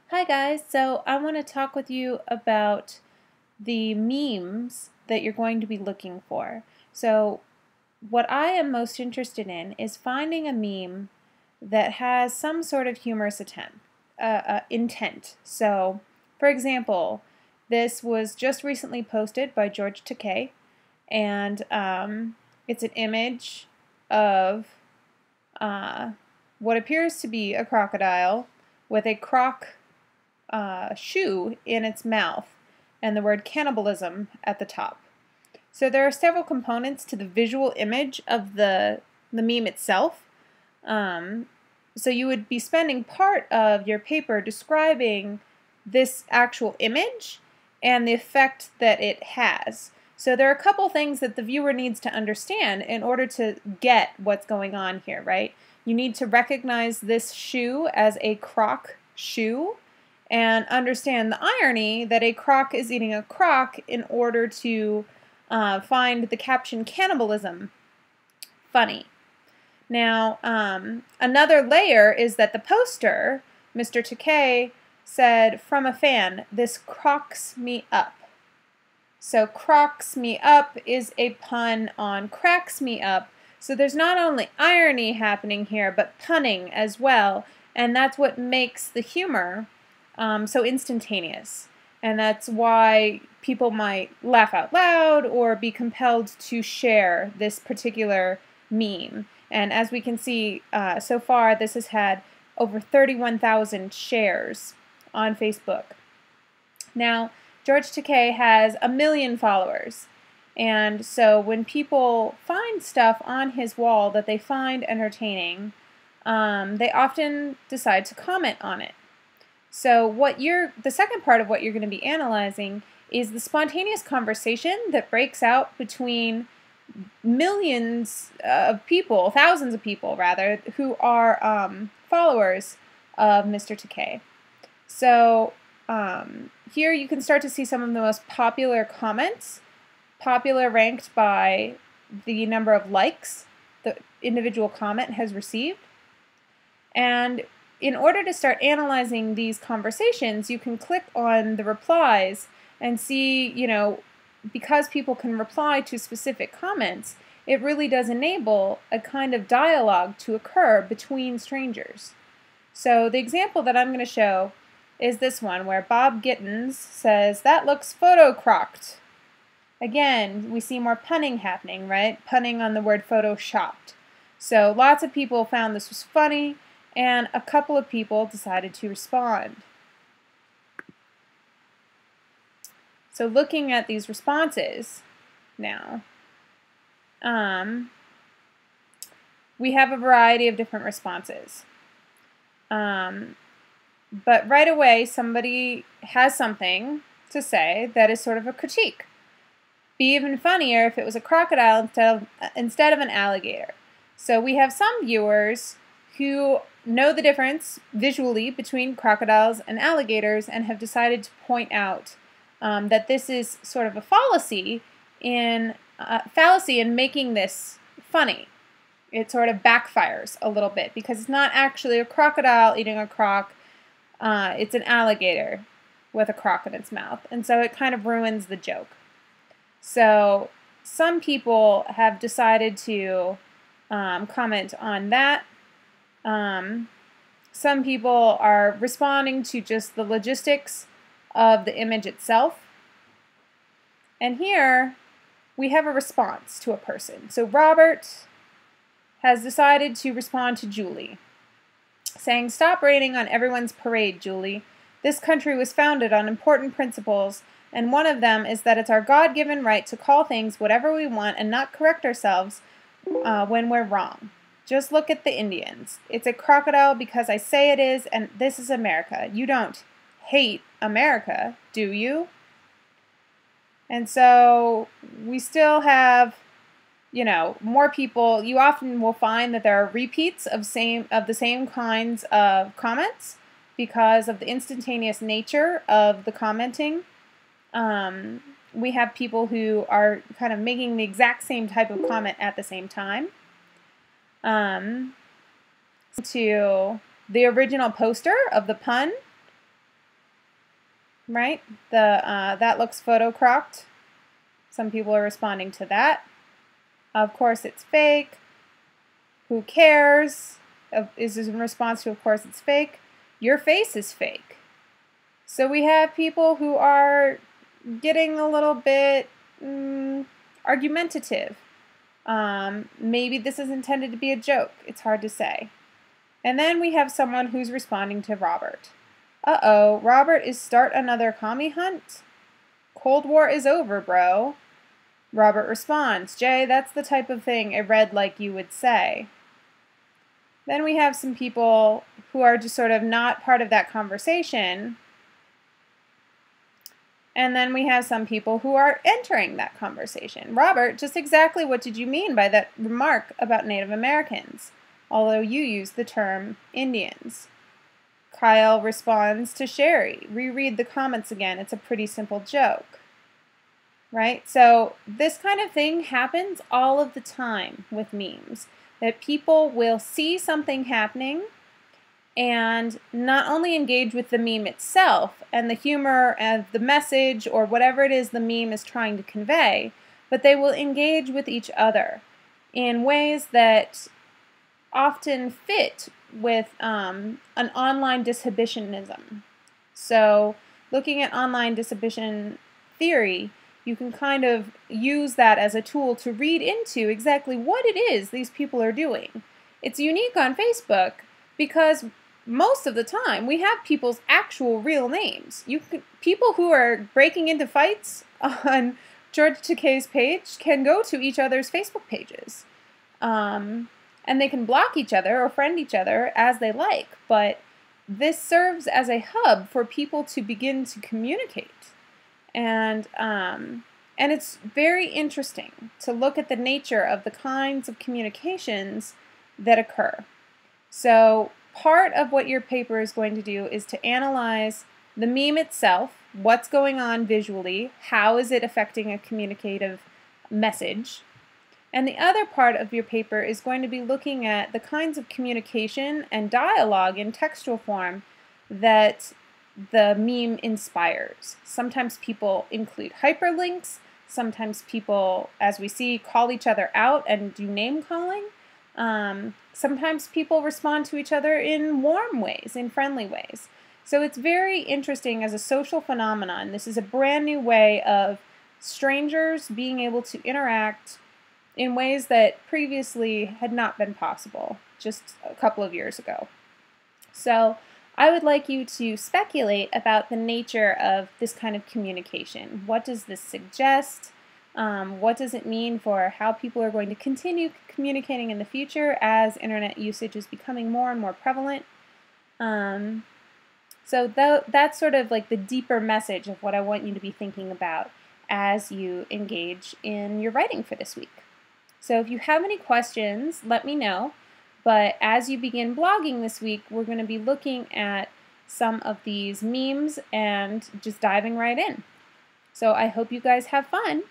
Hi guys, so I want to talk with you about the memes that you're going to be looking for. So what I am most interested in is finding a meme that has some sort of humorous intent. So for example, this was just recently posted by WRTG, and it's an image of what appears to be a crocodile with a croc shoe in its mouth and the word cannibalism at the top. So there are several components to the visual image of the meme itself. So you would be spending part of your paper describing this actual image and the effect that it has. So there are a couple things that the viewer needs to understand in order to get what's going on here, right? You need to recognize this shoe as a croc shoe and understand the irony that a croc is eating a croc in order to find the caption cannibalism funny. Now, another layer is that the poster, Mr. Takei, said, "From a fan, this crocs me up." So crocs me up is a pun on cracks me up. So there's not only irony happening here, but punning as well. And that's what makes the humor so instantaneous. And that's why people might laugh out loud or be compelled to share this particular meme. And as we can see, so far this has had over 31,000 shares on Facebook. Now, WRTG has 1 million followers. And so when people find stuff on his wall that they find entertaining, they often decide to comment on it. So the second part of what you're going to be analyzing is the spontaneous conversation that breaks out between millions of people, thousands of people rather, who are followers of Mr. Takei. So here you can start to see some of the most popular comments, popular ranked by the number of likes the individual comment has received. And in order to start analyzing these conversations, you can click on the replies and see, because people can reply to specific comments, it really does enable a kind of dialogue to occur between strangers. So the example that I'm going to show is this one where Bob Gittins says, "That looks photo-crocked." Again, we see more punning happening, right? Punning on the word photoshopped. So lots of people found this was funny, and a couple of people decided to respond. So looking at these responses now, we have a variety of different responses. But right away, somebody has something to say that is sort of a critique. Be even funnier if it was a crocodile instead of an alligator. So we have some viewers who know the difference visually between crocodiles and alligators and have decided to point out that this is sort of a fallacy in making this funny. It sort of backfires a little bit because it's not actually a crocodile eating a croc. It's an alligator with a croc in its mouth, and so it kind of ruins the joke. So some people have decided to comment on that. Some people are responding to just the logistics of the image itself. And here we have a response to a person. So Robert has decided to respond to Julie, saying, "Stop raining on everyone's parade, Julie. This country was founded on important principles, and one of them is that it's our God-given right to call things whatever we want and not correct ourselves when we're wrong. Just look at the Indians. It's a crocodile because I say it is, and this is America. You don't hate America, do you?" And so we still have, more people. You often will find that there are repeats of the same kinds of comments because of the instantaneous nature of the commenting. We have people who are kind of making the exact same type of comment at the same time. To the original poster of the pun, right? That looks photo-cropped. Some people are responding to that. Of course it's fake. Who cares? Is in response to, of course it's fake. Your face is fake. So we have people who are getting a little bit argumentative. Maybe this is intended to be a joke. It's hard to say. And then we have someone who's responding to Robert. Uh-oh, Robert is start another commie hunt? Cold War is over, bro. Robert responds, Jay, that's the type of thing a red like you would say. Then we have some people who are just sort of not part of that conversation. And then we have some people who are entering that conversation. Robert, just exactly what did you mean by that remark about Native Americans, although you used the term Indians? Kyle responds to Sherry, reread the comments again, it's a pretty simple joke. Right? So this kind of thing happens all of the time with memes, that people will see something happening and not only engage with the meme itself and the humor and the message or whatever it is the meme is trying to convey, but they will engage with each other in ways that often fit with an online dishibitionism. So looking at online dishibition theory, you can kind of use that as a tool to read into exactly what it is these people are doing. It's unique on Facebook because most of the time we have people's actual real names. People who are breaking into fights on George Takei's page can go to each other's Facebook pages. And they can block each other or friend each other as they like, but this serves as a hub for people to begin to communicate. And it's very interesting to look at the nature of the kinds of communications that occur. So part of what your paper is going to do is to analyze the meme itself, what's going on visually, how is it affecting a communicative message. And the other part of your paper is going to be looking at the kinds of communication and dialogue in textual form that the meme inspires. Sometimes people include hyperlinks, sometimes people, as we see, call each other out and do name calling. Sometimes people respond to each other in warm ways, in friendly ways. So it's very interesting as a social phenomenon. This is a brand new way of strangers being able to interact in ways that previously had not been possible just a couple of years ago. So I would like you to speculate about the nature of this kind of communication. What does this suggest? What does it mean for how people are going to continue communicating in the future as internet usage is becoming more and more prevalent? So that's sort of like the deeper message of what I want you to be thinking about as you engage in your writing for this week. So if you have any questions, let me know. But as you begin blogging this week, we're going to be looking at some of these memes and just diving right in. So I hope you guys have fun.